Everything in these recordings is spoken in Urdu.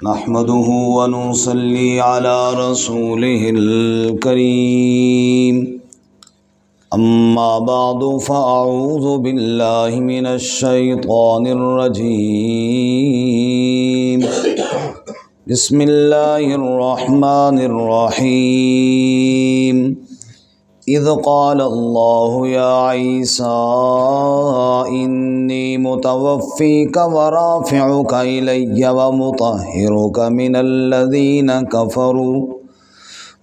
نحمده ونصلي على رسوله الكريم أما بعد فأعوذ بالله من الشيطان الرجيم بسم الله الرحمن الرحيم إذ قال الله يا عيسى إني متوفيك ورافعك إلي ومطهرك من الذين كفروا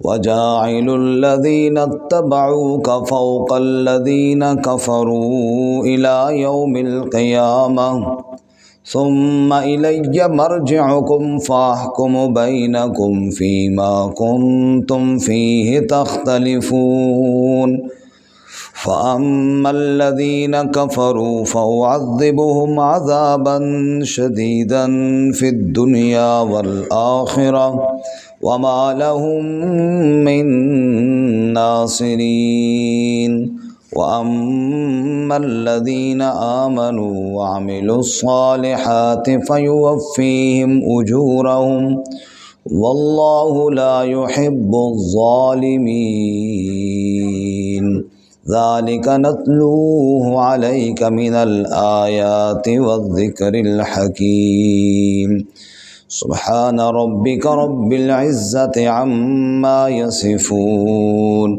وجاعل الذين اتبعوك فوق الذين كفروا إلى يوم القيامة ثم إلي مرجعكم فأحكم بينكم فيما كنتم فيه تختلفون فأما الذين كفروا فأعذبهم عذابا شديدا في الدنيا والآخرة وما لهم من ناصرين وأما الذين آمنوا وعملوا الصالحات فيوفيهم أجورهم والله لا يحب الظالمين ذلك نتلوه عليك من الآيات والذكر الحكيم سبحان ربك رب العزة عما يصفون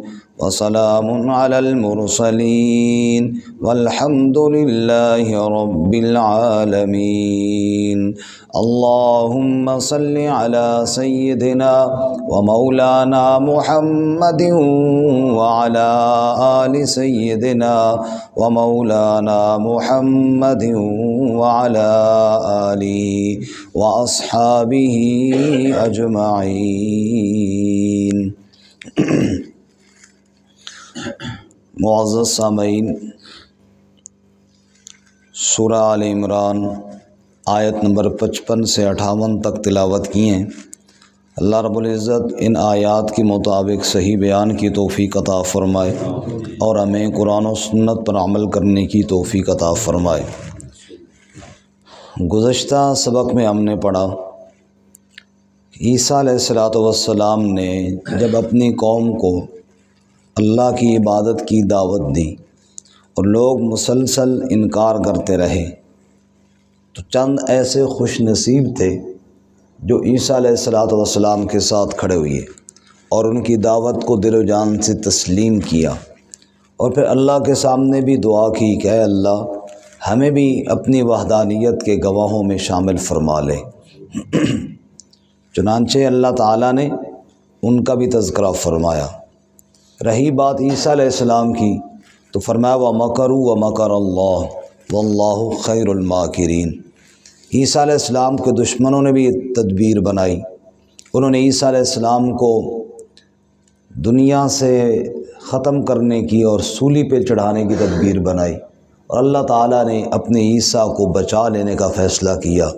وسلام على المرسلين والحمد لله رب العالمين اللهم صل على سيدنا ومولانا محمد وعلى آل سيدنا ومولانا محمد وعلى آله وأصحابه أجمعين معزز سامعین، سورہ آل عمران آیت نمبر 55 سے 58 تک تلاوت کی ہیں۔ اللہ رب العزت ان آیات کے مطابق صحیح بیان کی توفیق عطا فرمائے اور ہمیں قرآن و سنت پر عمل کرنے کی توفیق عطا فرمائے۔ گزشتہ سبق میں ہم نے پڑھا عیسیٰ علیہ السلام نے جب اپنی قوم کو اللہ کی عبادت کی دعوت دی اور لوگ مسلسل انکار کرتے رہے تو چند ایسے خوش نصیب تھے جو عیسیٰ علیہ السلام کے ساتھ کھڑے ہوئے اور ان کی دعوت کو دل و جان سے تسلیم کیا، اور پھر اللہ کے سامنے بھی دعا کی کہ اے اللہ ہمیں بھی اپنی وحدانیت کے گواہوں میں شامل فرما لے۔ چنانچہ اللہ تعالیٰ نے ان کا بھی تذکرہ فرمایا۔ رہی بات عیسیٰ علیہ السلام کی تو فرمایا وَمَكَرُوا وَمَكَرَ اللَّهُ وَاللَّهُ خَيْرُ الْمَاكِرِينَ۔ عیسیٰ علیہ السلام کے دشمنوں نے بھی تدبیر بنائی، انہوں نے عیسیٰ علیہ السلام کو دنیا سے ختم کرنے کی اور سولی پہ چڑھانے کی تدبیر بنائی، اور اللہ تعالیٰ نے اپنے عیسیٰ کو بچا لینے کا فیصلہ کیا۔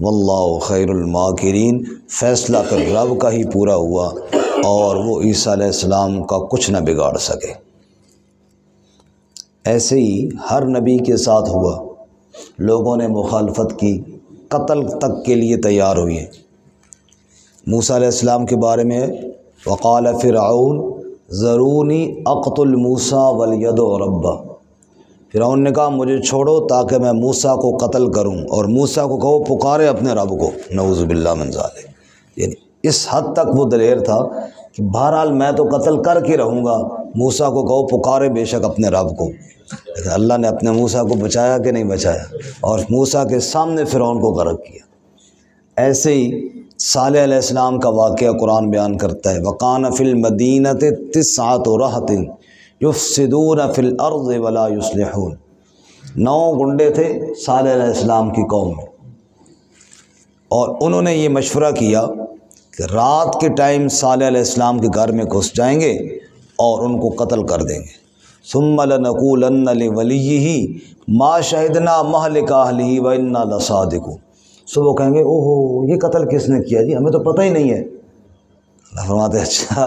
واللہ خیر الماکرین، فیصلہ پھر رب کا ہی پورا ہوا اور وہ عیسیٰ علیہ السلام کا کچھ نہ بگاڑ سکے۔ ایسے ہی ہر نبی کے ساتھ ہوا، لوگوں نے مخالفت کی، قتل تک کے لیے تیار ہوئے۔ موسیٰ علیہ السلام کے بارے میں وقال فرعون ذرونی اقتل موسیٰ ولیدع ربہ، فرعون نے کہا مجھے چھوڑو تاکہ میں موسیٰ کو قتل کروں، اور موسیٰ کو کہو پکارے اپنے رب کو، نعوذ باللہ من ذالک۔ یعنی اس حد تک وہ دلیر تھا کہ بہرحال میں تو قتل کر کے رہوں گا، موسیٰ کو کہو پکارے بے شک اپنے رب کو۔ لیکن اللہ نے اپنے موسیٰ کو بچایا کہ نہیں بچایا، اور موسیٰ کے سامنے فرعون کو غرق کیا۔ ایسے ہی صالح علیہ السلام کا واقعہ قرآن بیان کرتا ہے وَقَانَ فِي الْمَدِينَةِ تِسْعَةُ رَهْطٍ يُفْسِدُونَ فِي الْأَرْضِ وَلَا يُصْلِحُونَ۔ 9 گنڈے تھے صالح علیہ السلام کی قوم میں، اور انہوں نے یہ مشورہ کیا کہ رات کے ٹائم صالح علیہ السلام کے گھر میں گھس جائیں گے اور ان کو قتل کر دیں گے۔ ثم لنقولن لولیہ ما شہدنا مہلک اہلہ وانا لصادقون۔ صبح کہیں گے اوہو یہ قتل کس نے کیا جی، ہمیں تو پتہ ہی نہیں ہے۔ اللہ فرماتے اچھا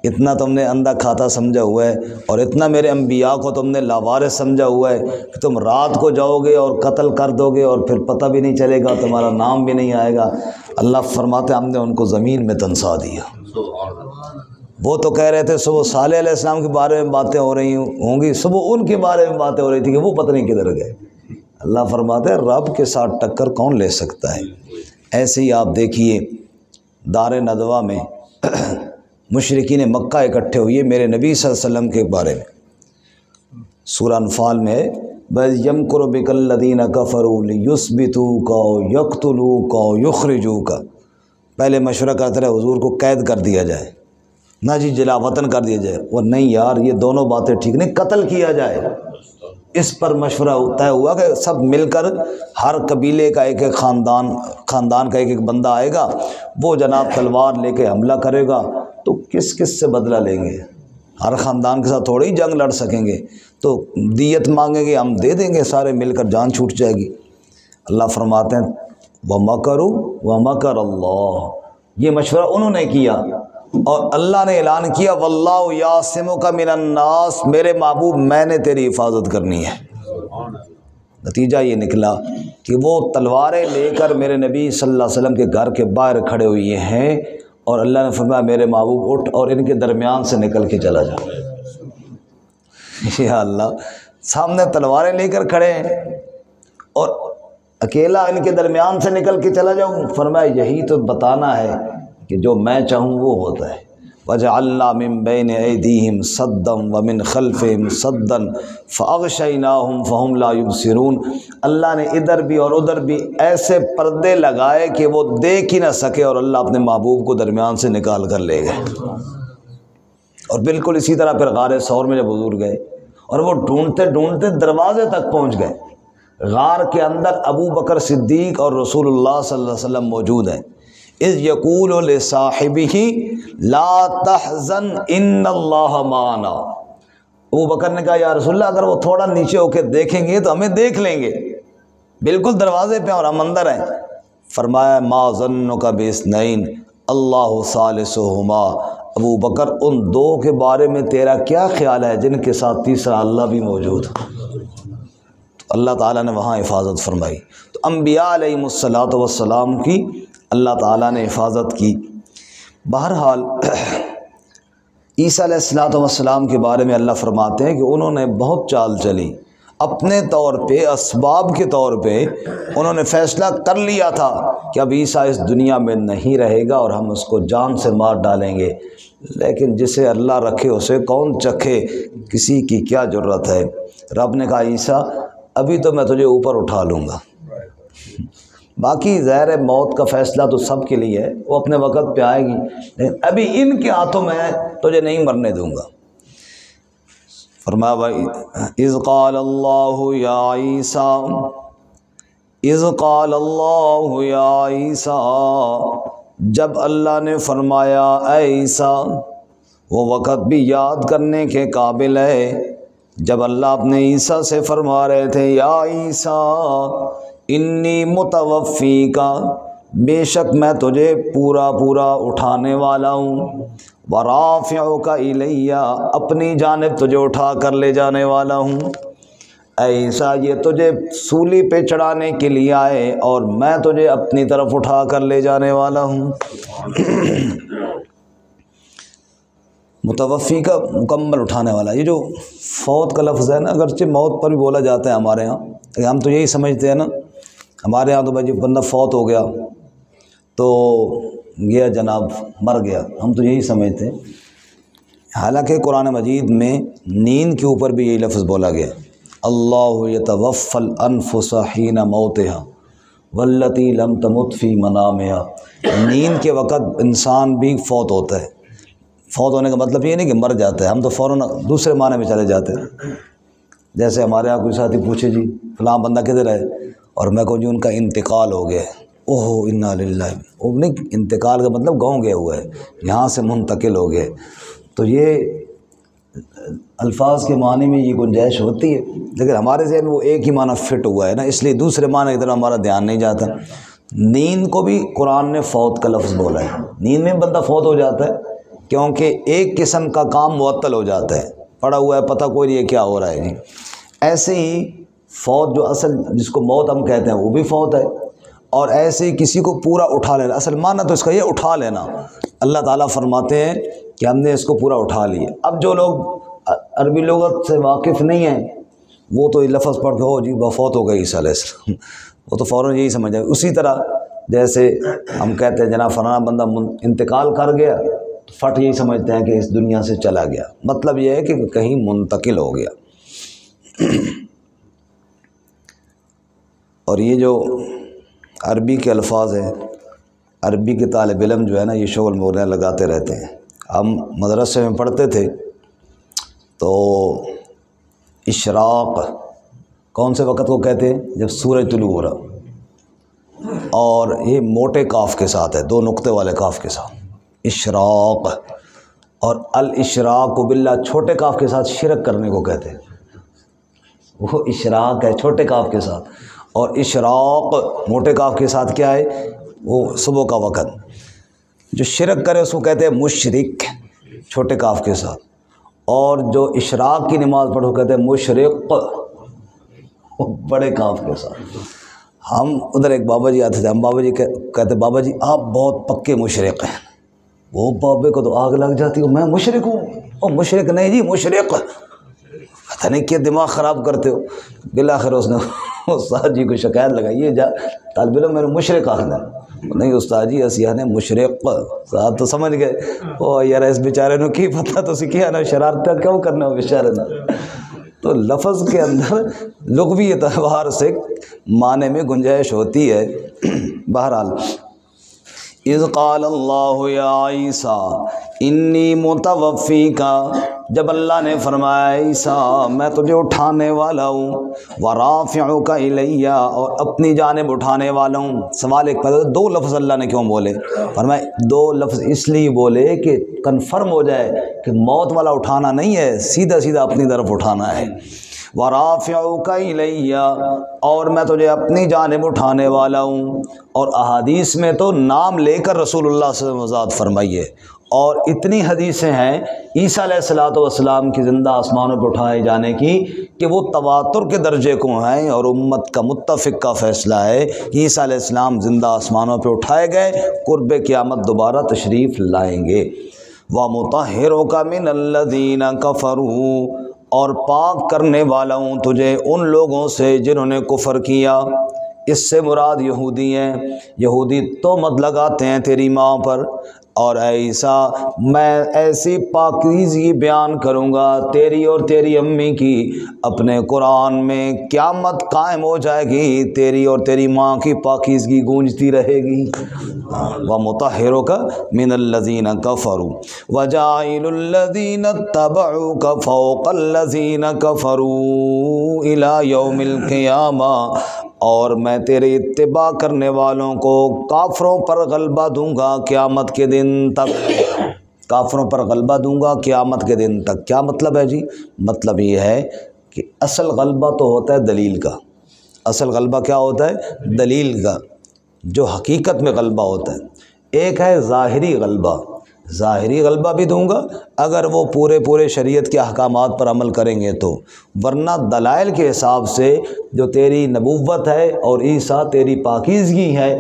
اتنا تم نے اندھا کھاتا سمجھا ہوا ہے اور اتنا میرے انبیاء کو تم نے لاوارث سمجھا ہوا ہے کہ تم رات کو جاؤ گے اور قتل کر دو گے اور پھر پتہ بھی نہیں چلے گا، تمہارا نام بھی نہیں آئے گا۔ اللہ فرماتے ہم نے ان کو زمین میں دنسا دیا۔ وہ تو کہہ رہے تھے صبح صالح علیہ السلام کے بارے میں باتیں ہو رہی ہوں گی، صبح ان کے بارے میں باتیں ہو رہی تھی کہ وہ پتہ نہیں کدھر گئے۔ اللہ فرماتے ہیں رب کے ساتھ ٹکر کون لے سکتا ہے۔ ایسے ہی آپ دیکھیے دار ندوہ میں مشرکین مکہ اکٹھے ہوئے میرے نبی صلی اللہ علیہ وسلم کے بارے میں، سورہ انفال میں ہے بَإِذْ يَمْكُرُ بِكَ الَّذِينَ كَفَرُوا لِيُثْبِتُوكَ أَوْ يَقْتُلُوكَ أَوْ يُخْرِجُوكَ۔ پہلے مشورہ کرتے رہے حضور کو قید کر دیا جائے، نہ جی جلا وطن کر دیا جائے، وہ نہیں یار یہ دونوں باتیں ٹھیک نہیں، قتل کیا جائے۔ اس پر مشورہ طے ہوا کہ سب مل کر ہر قبیلے کا ایک ایک خاندان کا ایک ایک بندہ آئے گا، وہ جناب تلوار لے کے حملہ کرے گا، تو کس کس سے بدلہ لیں گے؟ ہر خاندان کے ساتھ تھوڑی جنگ لڑ سکیں گے، تو دیت مانگیں گے ہم دے دیں گے، سارے مل کر جان چھوٹ جائے گی۔ اللہ فرماتے ہیں وَمَكَرُوا وَمَكَرَ اللَّهُ، یہ مشورہ انہوں نے کیا اور اللہ نے اعلان کیا وَاللَّهُ يَعْصِمُكَ مِنَ النَّاسِ، میرے محبوب میں نے تیری حفاظت کرنی ہے۔ نتیجہ یہ نکلا کہ وہ تلواریں لے کر میرے نبی صلی اللہ علیہ وسلم کے گھر کے باہر کھڑے ہوئے ہیں، اور اللہ نے فرمایا میرے محبوب اٹھ اور ان کے درمیان سے نکل کے چلا جا۔ یا اللہ، سامنے تلواریں لے کر کھڑے ہیں اور اکیلا ان کے درمیان سے نکل کے چلا جاؤں؟ فرمایا یہی تو بتانا ہے کہ جو میں چاہوں وہ ہوتا ہے۔ وَجَعَلْنَا مِن بَيْنِ أَيْدِيهِمْ صَدًّا وَمِنْ خَلْفِهِمْ صَدًّا فَأَغْشَيْنَاهُمْ فَهُمْ لَا يُبْصِرُونَ، اللہ نے ادھر بھی اور ادھر بھی ایسے پردے لگائے کہ وہ دیکھ ہی نہ سکے، اور اللہ اپنے محبوب کو درمیان سے نکال کر لے گئے۔ اور بالکل اسی طرح پھر غار ثور میں جب حضور گئے اور وہ ڈھونڈتے ڈھونڈتے دروازے تک پہنچ گئے، غار کے اندر ابو بکر صدیق اور رسول اللہ صلی اللہ علیہ وسلم موجود ہیں۔ اذ یقول لصاحبہ لا تحزن ان اللہ معنا، ابو بکر نے کہا یا رسول اللہ اگر وہ تھوڑا نیچے ہو کے دیکھیں گے تو ہمیں دیکھ لیں گے، بالکل دروازے پہ اور ہم اندر ہیں۔ فرمایا ما ظنک باثنین اللہ ثالثہما، ابو بکر ان دو کے بارے میں تیرا کیا خیال ہے جن کے ساتھ تیسرا اللہ بھی موجود؟ تو اللہ تعالیٰ نے وہاں حفاظت فرمائی۔ تو انبیاء علیہم الصلاۃ والسلام کی اللہ تعالیٰ نے حفاظت کی۔ بہرحال عیسیٰ علیہ الصلاۃ والسلام کے بارے میں اللہ فرماتے ہیں کہ انہوں نے بہت چال چلی، اپنے طور پہ اسباب کے طور پہ انہوں نے فیصلہ کر لیا تھا کہ اب عیسیٰ اس دنیا میں نہیں رہے گا اور ہم اس کو جان سے مار ڈالیں گے، لیکن جسے اللہ رکھے اسے کون چکھے، کسی کی کیا ضرورت ہے۔ رب نے کہا عیسیٰ ابھی تو میں تجھے اوپر اٹھا لوں گا، باقی ظاہر موت کا فیصلہ تو سب کے لیے ہے، وہ اپنے وقت پہ آئے گی، لیکن ابھی ان کے ہاتھوں میں تجھے نہیں مرنے دوں گا۔ فرمایا بھائی اذ قال اللہ یا عیسیٰ، اذ قال اللہ یا عیسیٰ، جب اللہ نے فرمایا اے عیسیٰ، وہ وقت بھی یاد کرنے کے قابل ہے جب اللہ اپنے عیسیٰ سے فرما رہے تھے یا عیسیٰ انی متوفی کا، بے شک میں تجھے پورا پورا اٹھانے والا ہوں، ورافعک الیہ، اپنی جانب تجھے اٹھا کر لے جانے والا ہوں۔ اے عیسیٰ یہ تجھے سولی پہ چڑھانے کے لیے آئے اور میں تجھے اپنی طرف اٹھا کر لے جانے والا ہوں۔ متوفی کا مکمل اٹھانے والا، یہ جو فوت کا لفظ ہے نا، اگرچہ موت پر بھی بولا جاتا ہے ہمارے ہاں، لیکن ہم تو یہی سمجھتے ہیں نا، ہمارے ہاں تو بھائی بندہ فوت ہو گیا تو گیا جناب، مر گیا، ہم تو یہی سمجھتے ہیں۔ حالانکہ قرآن مجید میں نیند کے اوپر بھی یہی لفظ بولا گیا، اللہ یتوفی الانفس حین موتہا واللتی لم تمت فی منامہا، نیند کے وقت انسان بھی فوت ہوتا ہے۔ فوت ہونے کا مطلب یہ نہیں کہ مر جاتا ہے، ہم تو فوراً دوسرے معنی میں چلے جاتے ہیں۔ جیسے ہمارے یہاں کوئی ساتھی پوچھے جی فلاں بندہ کدھر ہے، اور میں کہوں جی ان کا انتقال ہو گیا ہے، اوہ انا للہ، وہ نہیں، انتقال کا مطلب گاؤں گیا ہوا ہے، یہاں سے منتقل ہو گئے، تو یہ الفاظ کے معنی میں یہ گنجائش ہوتی ہے، لیکن ہمارے ذہن میں وہ ایک ہی معنی فٹ ہوا ہے نا، اس لیے دوسرے معنی کی طرف ہمارا دھیان نہیں جاتا۔ نیند کو بھی قرآن نے فوت کا لفظ بولا ہے، نیند میں بندہ فوت ہو جاتا ہے کیونکہ ایک قسم کا کام معطل ہو جاتا ہے، پڑا ہوا ہے پتہ کوئی نہیں ہے کیا ہو رہا ہے جی۔ ایسے ہی فوت جو اصل جس کو موت ہم کہتے ہیں وہ بھی فوت ہے، اور ایسے ہی کسی کو پورا اٹھا لینا، اصل معنی تو اس کا یہ اٹھا لینا۔ اللہ تعالیٰ فرماتے ہیں کہ ہم نے اس کو پورا اٹھا لیا۔ اب جو لوگ عربی لغت سے واقف نہیں ہیں وہ تو یہ لفظ پڑھ کے ہو جی وفات ہو گئی عیسیٰ علیہ السلام، وہ تو فوراً یہی سمجھ جائے۔ اسی طرح جیسے ہم کہتے ہیں جناب فلانا بندہ انتقال کر گیا، تو فٹ یہی سمجھتے ہیں کہ اس دنیا سے چلا گیا، مطلب یہ ہے کہ کہیں منتقل ہو گیا۔ اور یہ جو عربی کے الفاظ ہیں، عربی کے طالب علم جو ہے نا یہ شغل مورنے لگاتے رہتے ہیں۔ ہم مدرسے میں پڑھتے تھے تو اشراق کون سے وقت کو کہتے ہیں؟ جب سورج طلوع ہو رہا، اور یہ موٹے کاف کے ساتھ ہے، 2 نقطے والے کاف کے ساتھ اشراق، اور الاشراق باللہ چھوٹے کاف کے ساتھ شرک کرنے کو کہتے ہیں، وہ اشراق ہے چھوٹے کاف کے ساتھ، اور اشراق موٹے کاف کے ساتھ کیا ہے؟ وہ صبح کا وقت۔ جو شرک کرے اس کو کہتے ہیں مشرک چھوٹے کاف کے ساتھ، اور جو اشراق کی نماز پڑھو کہتے ہیں مشرق بڑے کاف کے ساتھ۔ ہم ادھر ایک بابا جی آتے تھے، ہم بابا جی کہتے بابا جی آپ بہت پکے مشرق ہیں۔ وہ بابے کو تو آگ لگ جاتی، میں مشرق ہوں؟ او مشرق نہیں جی مشرق، پتہ نہیں کیا دماغ خراب کرتے ہو۔ بالآخر اس نے استاد جی کو شکایت لگائی، یہ طالب علم میرے مشرق آخر ہے، نہیں استاد جی اسیہ نے مشرق، صاحب تو سمجھ گئے او یار اس بیچارے نے کی پتہ تو سکھیا نا، شرارتیں کیوں کرنا ہو بیچارے نا۔ تو لفظ کے اندر لغوی اعتبار سے معنی میں گنجائش ہوتی ہے۔ بہرحال اذ قال اللہ یا عیسیٰ انی متوفیک، جب اللہ نے فرمایا عیسیٰ میں تجھے اٹھانے والا ہوں، ورافعک الی، اور اپنی جانب اٹھانے والا ہوں۔ سوال ایک پیدا، 2 لفظ اللہ نے کیوں بولے؟ فرمایا 2 لفظ اس لیے بولے کہ کنفرم ہو جائے کہ موت والا اٹھانا نہیں ہے، سیدھا سیدھا اپنی طرف اٹھانا ہے۔ وَرَافِعُكَ إِلَيَّ، اور میں تجھے اپنی جانب اٹھانے والا ہوں۔ اور احادیث میں تو نام لے کر رسول اللہ صلی اللہ علیہ وسلم وضاحت فرمائی ہے، اور اتنی حدیثیں ہیں عیسیٰ علیہ السلام کی زندہ آسمانوں پہ اٹھائے جانے کی کہ وہ تواتر کے درجے کو ہیں، اور امت کا متفق کا فیصلہ ہے کہ عیسیٰ علیہ السلام زندہ آسمانوں پہ اٹھائے گئے، قرب قیامت دوبارہ تشریف لائیں گے۔ وَمُطَهِّرُكَ مِنَ الَّذِينَ كَفَرُوا، اور پاک کرنے والا ہوں تجھے ان لوگوں سے جنہوں نے کفر کیا۔ اس سے مراد یہودی ہیں، یہودی تہمت لگاتے ہیں تیری ماں پر، اور اے عیسیٰ میں ایسی پاکیزگی بیان کروں گا تیری اور تیری امی کی اپنے قرآن میں، قیامت قائم ہو جائے گی تیری اور تیری ماں کی پاکیزگی گونجتی رہے گی۔ وَمُطَهِّرُكَ مِنَ الَّذِينَ كَفَرُوا وَجَاعِلُ الَّذِينَ اتَّبَعُوكَ فَوْقَ الَّذِينَ كَفَرُوا إِلَى يَوْمِ الْقِيَامَةِ، اور میں تیرے اتباع کرنے والوں کو کافروں پر غلبہ دوں گا قیامت کے دن تک، کافروں پر غلبہ دوں گا قیامت کے دن تک۔ کیا مطلب ہے جی؟ مطلب یہ ہے کہ اصل غلبہ تو ہوتا ہے دلیل کا، اصل غلبہ کیا ہوتا ہے؟ دلیل کا، جو حقیقت میں غلبہ ہوتا ہے۔ ایک ہے ظاہری غلبہ، ظاہری غلبہ بھی دوں گا اگر وہ پورے شریعت کے احکامات پر عمل کریں گے تو، ورنہ دلائل کے حساب سے جو تیری نبوت ہے اور عیسیٰ تیری پاکیزگی ہے،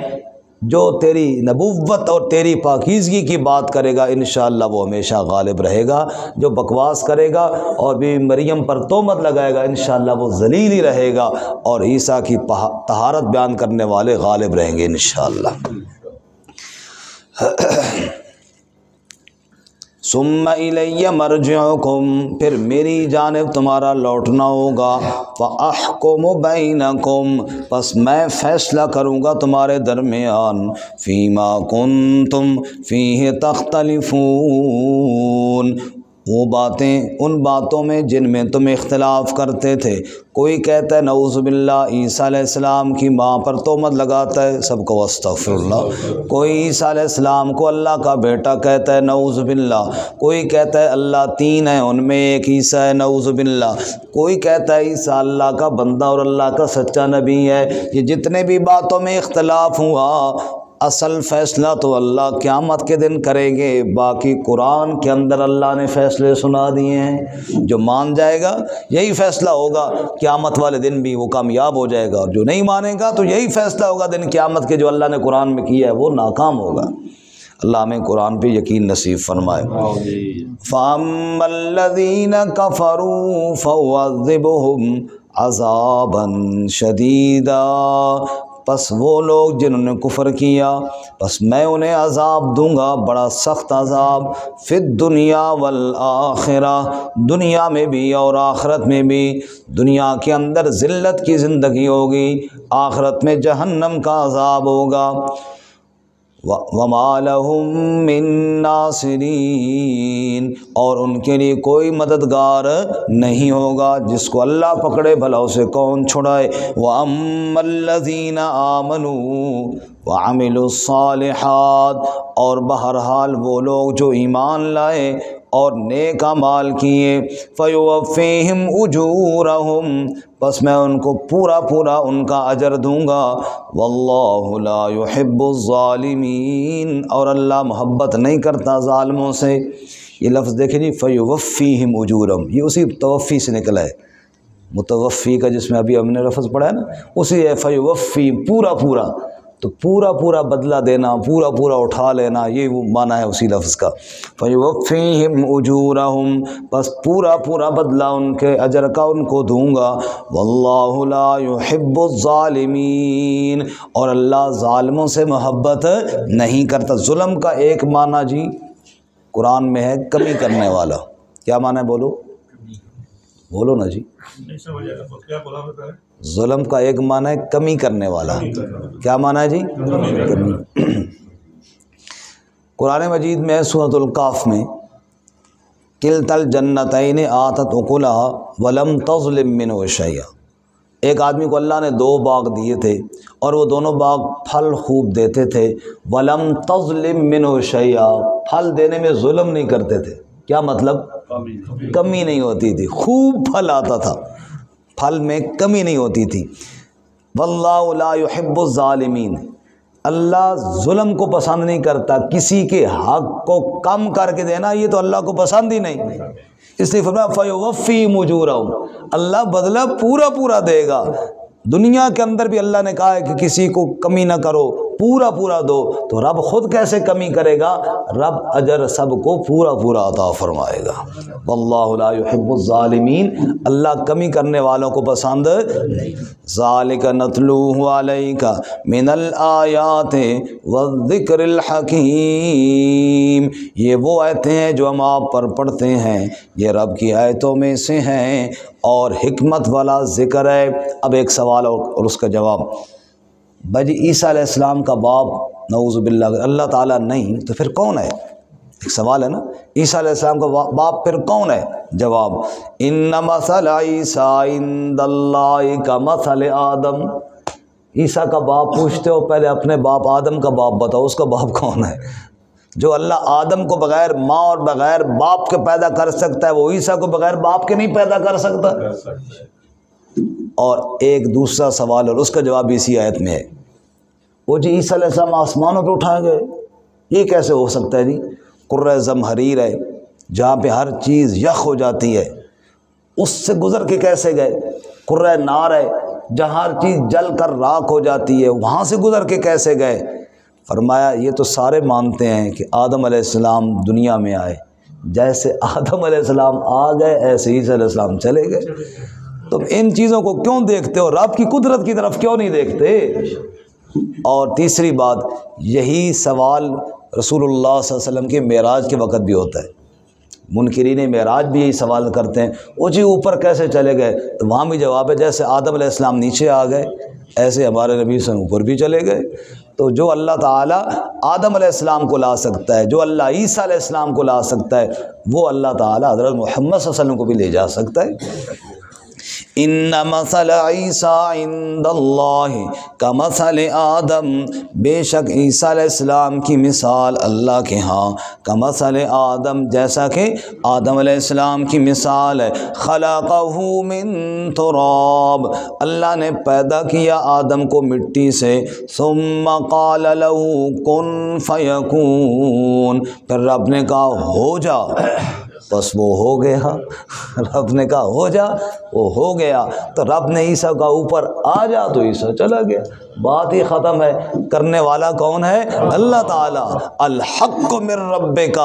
جو تیری نبوت اور تیری پاکیزگی کی بات کرے گا انشاءاللہ وہ ہمیشہ غالب رہے گا، جو بکواس کرے گا اور بی بی مریم پر تہمت لگائے گا انشاءاللہ وہ ذلیل ہی رہے گا، اور عیسیٰ کی طہارت بیان کرنے والے غالب رہیں گے انشاءاللہ۔ ثم الی مرجعکم، پھر میری جانب تمہارا لوٹنا ہوگا، فاحکم بینکم، پس میں فیصلہ کروں گا تمہارے درمیان، فیما کنتم فیہ تختلفون، وہ باتیں ان باتوں میں جن میں تم اختلاف کرتے تھے۔ کوئی کہتا ہے نعوذ باللہ عیسیٰ علیہ السلام کی ماں پر تہمت لگاتا ہے، سب کو استغفر اللہ۔ کوئی عیسیٰ علیہ السلام کو اللہ کا بیٹا کہتا ہے نعوذ باللہ، کوئی کہتا ہے اللہ 3 ہے ان میں ایک عیسیٰ ہے نعوذ باللہ، کوئی کہتا ہے عیسیٰ اللہ کا بندہ اور اللہ کا سچا نبی ہے۔ یہ جتنے بھی باتوں میں اختلاف ہوا اصل فیصلہ تو اللہ قیامت کے دن کریں گے، باقی قرآن کے اندر اللہ نے فیصلے سنا دیے ہیں۔ جو مان جائے گا یہی فیصلہ ہوگا، قیامت والے دن بھی وہ کامیاب ہو جائے گا، اور جو نہیں مانے گا تو یہی فیصلہ ہوگا دن قیامت کے، جو اللہ نے قرآن میں کیا ہے وہ ناکام ہوگا۔ اللہ ہمیں قرآن پہ یقین نصیب فرمائے۔ فَأَمَّا الَّذِينَ كَفَرُوا فَأُعَذِّبُهُمْ عَذَابًا شَدِيدًا، پس وہ لوگ جنہوں نے کفر کیا پس میں انہیں عذاب دوں گا، بڑا سخت عذاب، فی الدنیا والآخرہ، دنیا میں بھی اور آخرت میں بھی۔ دنیا کے اندر ذلت کی زندگی ہوگی، آخرت میں جہنم کا عذاب ہوگا۔ وَمَا لَهُم مِّن نَاصِرِينَ، اور ان کے لیے کوئی مددگار نہیں ہوگا، جس کو اللہ پکڑے بھلا اسے کون چھڑائے۔ وَأَمَّا الَّذِينَ آمَنُوا وَعَمِلُوا الصَّالِحَاتِ، اور بہرحال وہ لوگ جو ایمان لائے اور نیک اعمال کیے، فَيُوَفِّيهِمْ أُجُورَهُمْ، بس میں ان کو پورا پورا ان کا اجر دوں گا۔ وَاللَّهُ لَا يُحِبُّ الظَّالِمِينَ، اور اللہ محبت نہیں کرتا ظالموں سے۔ یہ لفظ دیکھیں جی، فَيُوَفِّيهِمْ أُجُورَهُم، یہ اسی توفی سے نکلا ہے، متوفی کا جس میں ابھی ہم نے لفظ پڑھا ہے نا، اسی ہے فیوفی، پورا پورا، تو پورا پورا بدلہ دینا، پورا پورا اٹھا لینا، یہ وہ معنی ہے اسی لفظ کا۔ فیوفیہم اجورہم، بس پورا پورا بدلہ ان کے اجر کا ان کو دوں گا۔ واللہ لا يحب الظالمین، اور اللہ ظالموں سے محبت نہیں کرتا۔ ظلم کا ایک معنی جی قرآن میں ہے کمی کرنے والا، کیا معنی ہے بولو بولو نا جی۔ ظلم کا ایک معنی ہے کمی کرنے والا، کیا معنی ہے جی؟ کمی۔ قرآن مجید میں سورۃ الکہف میں کلتا الجنتین آتت اکلها ولم تظلم منہ شیئا، ایک آدمی کو اللہ نے دو باغ دیے تھے اور وہ دونوں باغ پھل خوب دیتے تھے، ولم تظلم منہ شیئا، پھل دینے میں ظلم نہیں کرتے تھے، کیا مطلب؟ کمی نہیں ہوتی تھی، خوب پھل آتا تھا، پھل میں کمی نہیں ہوتی تھی۔ واللہ لا يحب الظالمین، اللہ ظلم کو پسند نہیں کرتا، کسی کے حق کو کم کر کے دینا یہ تو اللہ کو پسند ہی نہیں، اس لیے فرمایا فیوفیہم اجورہم، اللہ بدلہ پورا پورا دے گا۔ دنیا کے اندر بھی اللہ نے کہا ہے کہ کسی کو کمی نہ کرو، پورا پورا دو، تو رب خود کیسے کمی کرے گا؟ رب اجر سب کو پورا پورا عطا فرمائے گا۔ واللہ لا يحب الظالمین، اللہ کمی کرنے والوں کو پسند نہیں۔ ذالک نتلوہ علیک من الآیات والذکر الحکیم، یہ وہ آیتیں ہیں جو ہم آپ پر پڑھتے ہیں، یہ رب کی آیتوں میں سے ہیں اور حکمت والا ذکر ہے۔ اب ایک سوال اور اس کا جواب، بھائی جی عیسیٰ علیہ السلام کا باپ نعوذ باللہ اللہ تعالیٰ نہیں تو پھر کون ہے؟ ایک سوال ہے نا، عیسیٰ علیہ السلام کا باپ پھر کون ہے؟ جواب، ان مثل عیسیٰ عند اللہ کمثل آدم، عیسیٰ کا باپ پوچھتے ہو، پہلے اپنے باپ آدم کا باپ بتاؤ، اس کا باپ کون ہے؟ جو اللہ آدم کو بغیر ماں اور بغیر باپ کے پیدا کر سکتا ہے، وہ عیسیٰ کو بغیر باپ کے نہیں پیدا کر سکتا؟ اور ایک دوسرا سوال اور اس کا جواب بھی اسی آیت میں ہے، وہ جی عیسیٰ علیہ السلام آسمانوں پہ اٹھائے گئے، یہ کیسے ہو سکتا ہے جی؟ قرہ زمہریر ہے جہاں پہ ہر چیز یخ ہو جاتی ہے، اس سے گزر کے کیسے گئے؟ قرہ نار ہے جہاں ہر چیز جل کر راکھ ہو جاتی ہے، وہاں سے گزر کے کیسے گئے؟ فرمایا یہ تو سارے مانتے ہیں کہ آدم علیہ السلام دنیا میں آئے، جیسے آدم علیہ السلام آ گئے ایسے عیسیٰ علیہ السلام چلے گئے، تم ان چیزوں کو کیوں دیکھتے ہو؟ رب کی قدرت کی طرف کیوں نہیں دیکھتے؟ اور تیسری بات، یہی سوال رسول اللہ صلی اللہ علیہ وسلم کے معراج کے وقت بھی ہوتا ہے، منکرین معراج بھی یہی سوال کرتے ہیں، وہ جی اوپر کیسے چلے گئے؟ تو وہاں بھی جواب ہے جیسے آدم علیہ السلام نیچے آ گئے ایسے ہمارے نبی صلی اللہ علیہ وسلم اوپر بھی چلے گئے۔ تو جو اللہ تعالیٰ آدم علیہ السلام کو لا سکتا ہے، جو اللہ عیسیٰ علیہ السلام کو لا سکتا ہے، وہ اللہ تعالیٰ حضرت محمد صلی اللہ علیہ وسلم کو بھی لے جا سکتا ہے۔ ان مثل عیسیٰ عند اللہ کمثل آدم، بے شک عیسیٰ علیہ السلام کی مثال اللہ کے ہاں کمثل آدم، جیسا کہ آدم علیہ السلام کی مثال ہے، خلقہ من تراب، اللہ نے پیدا کیا آدم کو مٹی سے، ثم قال له کن فیکون، پھر رب نے کہا ہو جا، بس وہ ہو گیا، رب نے کہا ہو جا، وہ ہو گیا، تو رب نے عیسیٰ کا اوپر آ جا تو عیسیٰ چلا گیا، بات ہی ختم ہے۔ کرنے والا کون ہے؟ اللہ تعالیٰ۔ الحق من ربک،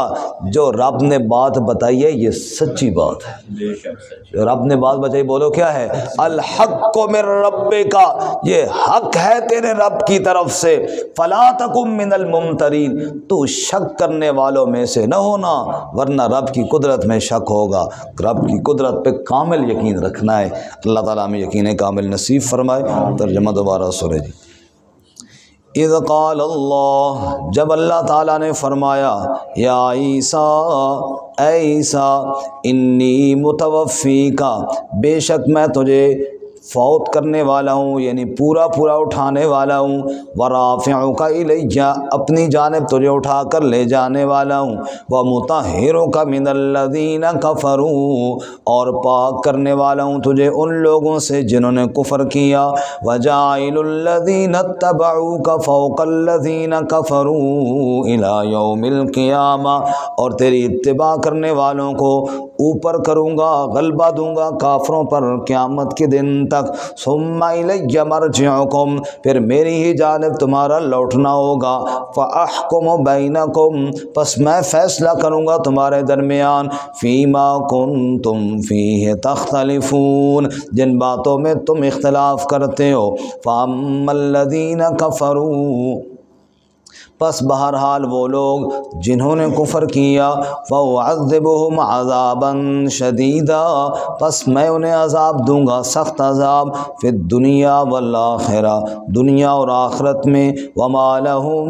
جو رب نے بات بتائی ہے یہ سچی بات ہے، جو رب نے بات بتائی بولو کیا ہے؟ الحق من ربک، یہ حق ہے تیرے رب کی طرف سے، فلا تکن من الممترین، تو شک کرنے والوں میں سے نہ ہونا، ورنہ رب کی قدرت میں شک ہوگا۔ رب کی قدرت پہ کامل یقین رکھنا ہے۔ اللہ تعالیٰ ہمیں یقین کامل نصیب فرمائے۔ ترجمہ دوبارہ سورہ جی۔ اذ قال اللہ، جب اللہ تعالیٰ نے فرمایا، یا عیسیٰ، اے عیسیٰ، انی متوفیکا، بے شک میں تجھے فوت کرنے والا ہوں، یعنی پورا پورا اٹھانے والا ہوں، ورافعک الیہ، اپنی جانب تجھے اٹھا کر لے جانے والا ہوں، ومطہرک من الذین کفروا، اور پاک کرنے والا ہوں تجھے ان لوگوں سے جنہوں نے کفر کیا، وجاعل الذین اتبعوک فوق الذین کفروا الی یوم القیامہ، اور تیری اتباع کرنے والوں کو اوپر کروں گا، غلبہ دوں گا کافروں پر قیامت کے دن تک، ثم الی مرجعکم، پھر میری ہی جانب تمہارا لوٹنا ہوگا، فاحکم بینکم، پس میں فیصلہ کروں گا تمہارے درمیان، فیما کنتم فیہ تختلفون، جن باتوں میں تم اختلاف کرتے ہو، فاما الذین کفروا، پس بہرحال وہ لوگ جنہوں نے کفر کیا، فَأُعَذِّبُهُمْ عَذَابًا شَدِيدًا، پس میں انہیں عذاب دوں گا، سخت عذاب، فی الدنیا والآخرہ، دنیا اور آخرت میں، وَمَا لَهُم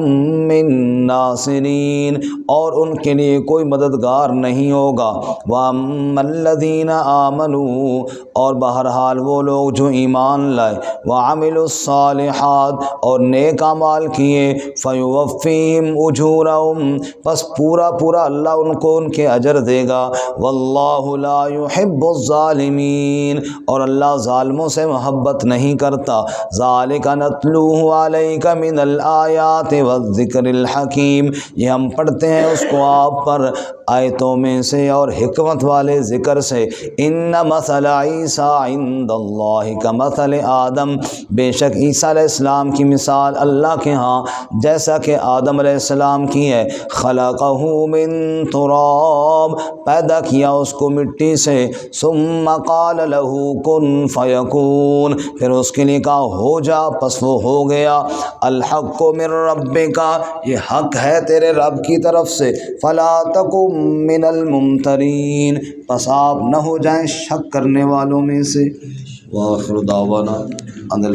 مِّن نَاصِرِينَ، اور ان کے لیے کوئی مددگار نہیں ہوگا، وَأَمَّا الَّذِينَ آمَنُوا، اور بہرحال وہ لوگ جو ایمان لائے، وَعَمِلُوا الصَّالِحَاتِ، اور نیک اعمال کیے، فَيُوَفِّيهِمْ اجورہم، پس پورا پورا اللہ ان کو ان کے اجر دے گا، واللہ لا يحب الظالمین، اور اللہ ظالموں سے محبت نہیں کرتا، ذالک نتلوہ علیک من الآیات والذکر الحکیم، یہ ہم پڑھتے ہیں اس کو آپ پر آیتوں میں سے اور حکمت والے ذکر سے، ان مثل عیسیٰ عند اللہ کمثل آدم، بے شک عیسیٰ علیہ السلام کی مثال اللہ کے ہاں جیسا کہ آدم علیہ السلام کی ہے، خلقہ من تراب، پیدا کیا اس کو مٹی سے، ثم قال له کن فیکون، پھر اس کے لیے کہا ہو جا، پس وہ ہو گیا، الحق من ربک، یہ حق ہے تیرے رب کی طرف سے، فلا تکن من الممترین، پس آپ نہ ہو جائیں شک کرنے والوں میں سے۔ وآخر دعوانا ان